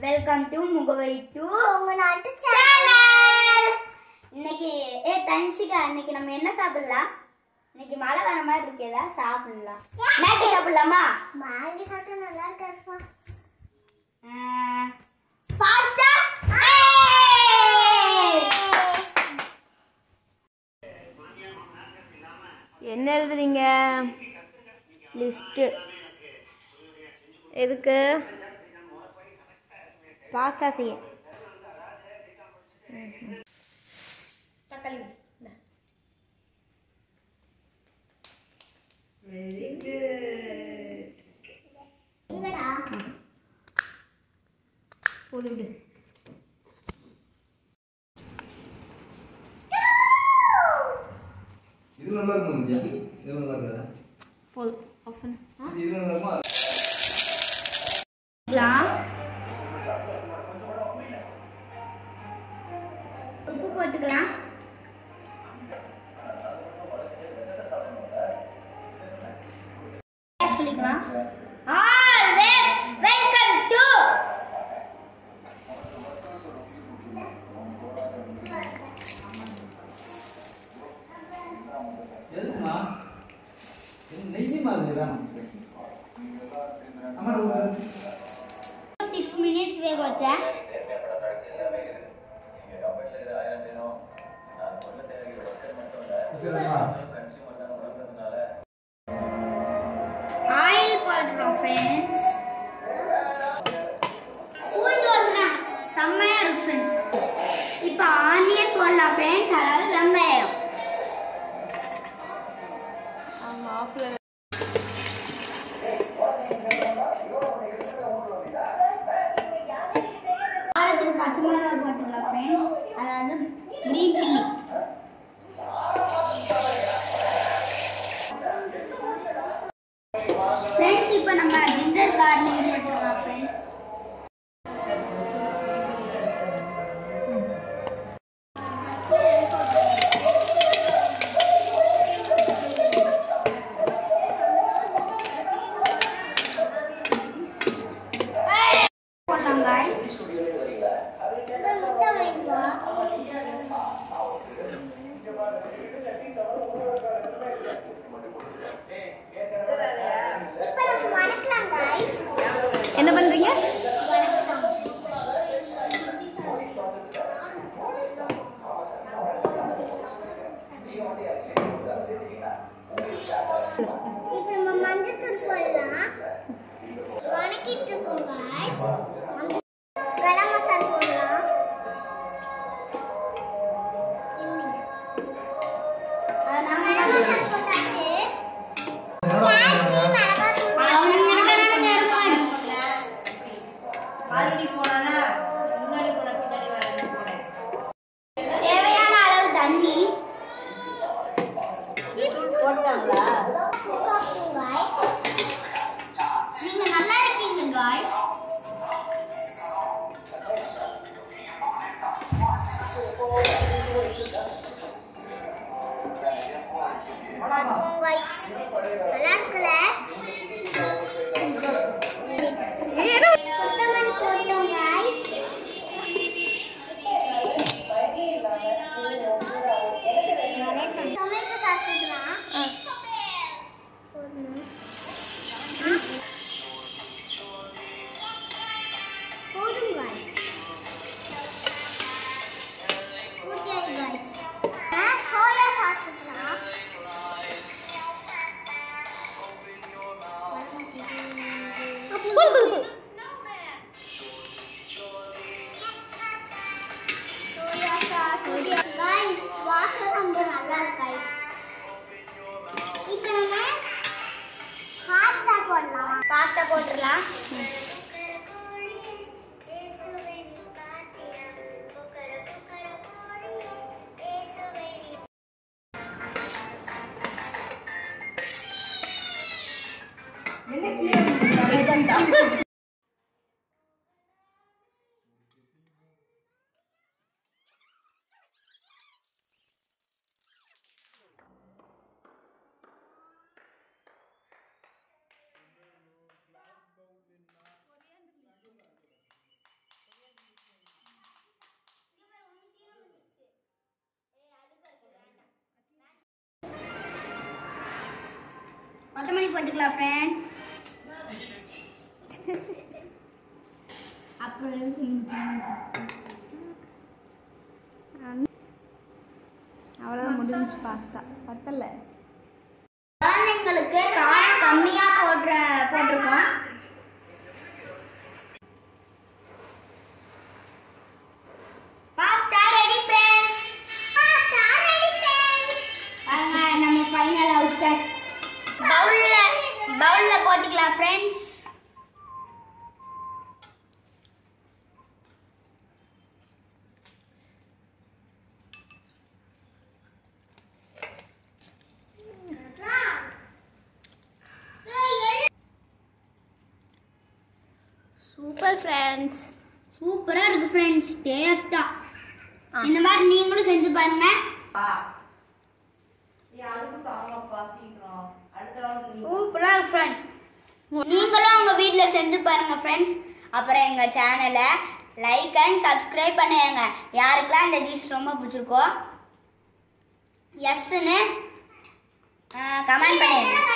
Welcome to முகவரி two உங்க நாட்டு சேனல். இன்னைக்கு தன்ஷிகா இன்னைக்கு நம்ம என்ன சாப்பிடலாம்? இன்னைக்கு மழை வர மாதிரி இருக்கேதா, சாப்பிடலாம். மேகி சாப்பிடலாமா? மேகி சாப்பிட்டா நல்லா இருக்குப்பா. பாஸ்தா. என்ன எழுதுறீங்க? லிஸ்ட் எதுக்கு? பாஸ்தா செய்ய. தக்காளி. Very good. இங்கடா. போடு விடு. இது நல்லா இருக்கும் ஜி. இது நல்லா இருக்குதா? போடு. ஆஃப் பண்ணு. இது நல்லா இருக்குமா? உப்பு போட்டுக்கலாம். சொல்லிக்கலாம். ஆல்வேஸ் வெல்கம் டு எதுமா? நெய்யி மாதிரி தான். அம்மா 6 minutes வேக வச்சேன். ஆயில் போடுறோம் ஃப்ரெண்ட்ஸ். பூண்டு வாசனை செம்மையா இருக்கு ஃப்ரெண்ட்ஸ். இப்போ ஆனியன் போடலாம் ஃப்ரெண்ட்ஸ், அதாவது வெங்காயம். அவங்க ஆஃப்ல காரத்துக்கு பச்சை மிளகாய் போட்டுக்கலாம் ஃப்ரெண்ட்ஸ், அதாவது கிரீன் சில்லி. ஃப்ரெண்ட்ஸ் இப்போ நம்ம ஜிஞ்சர் கார்லிக் போட்டுக்கலாம் ஃப்ரெண்ட்ஸ். போடலாம் गाइस. முட்டை வைங்க. இப்போ நம்ம வணக்கலாம் गाइस. என்ன பண்றீங்க? இப்போ நம்ம மஞ்சள் தூள் போடலாம். வணக்கிட்டு இருக்கோம் गाइस. கரம் மசாலா போடலாம். கரம் மசாலா போட்டாச்சு. தேவையான அளவு தண்ணி போட்டாங்களா? நீங்க நல்லா இருக்கீங்க गाइस. நல்லா இருக்குல்ல? கொத்தமல்லி போட்டோம் गाइस. டொமேட்டோ சாஸ் ஊத்தலாம். போதும் गाइस. ஊத்தியாச்சு गाइस. சோயா சாஸ் ஊத்தலாம். Soya sauce guys. வாசனை ரொம்ப நல்லா இருக்கு गाइस. இப்போ நம்ம பாஸ்தா போடலாம். பாஸ்தா போட்டுறலாம். என்ன கிளியர் போட்டுக்கலாம் ஃப்ரெண்ட்ஸ். அப்புறம் அவ்வளோதான் முடிஞ்சு பாஸ்தா பத்தல. குழந்தைங்களுக்கு காரம் கம்மியா போட்டிருக்கோம். Pasta ready friends. வாங்க நம்ம ஃபைனல் அவுட் டச் பவுல்ல போட்டுக்கலாம் ஃப்ரெண்ட்ஸ். Super friends. சூப்பரா இருக்கு ஃப்ரெண்ட்ஸ், டேஸ்டா. இந்த மாதிரி நீங்களும் செஞ்சு பாருங்க. சூப்பரா இருக்கு ஃப்ரெண்ட்ஸ். நீங்களும் உங்க வீட்ல செஞ்சு பாருங்க ஃப்ரெண்ட்ஸ். அப்புறம் எங்க சேனலை லைக் அண்ட் சப்ஸ்கிரைப் பண்ணுங்க. யாருக்கெல்லாம் இந்த டிஷ் ரொம்ப பிடிச்சிருக்கோ எஸ்ன்னு கமெண்ட் பண்ணிடுங்க.